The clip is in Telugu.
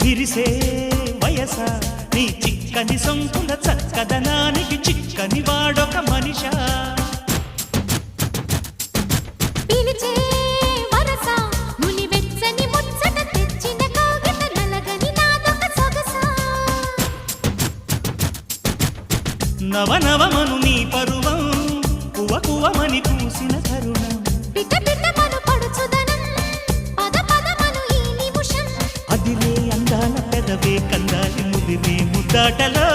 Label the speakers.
Speaker 1: విరిసే వయస నీ చిక్కని సొంపుల చక్కదనానికి చిక్కని వాడొక మనిషా
Speaker 2: పిలిచే వరస ముని వెచ్చని ముచ్చట తెచ్చిన కాగిత నలగని నాదొక సొగస
Speaker 1: నవనవమను నీ పరువం కువ కువమని పూసిన తరుణం
Speaker 2: పిట పిటమను పడుచుదనం పద పదమను ఈ నిమిషం
Speaker 1: అదిలే అందాల పెదవే కందాలి ముదిరే ముద్దాటలో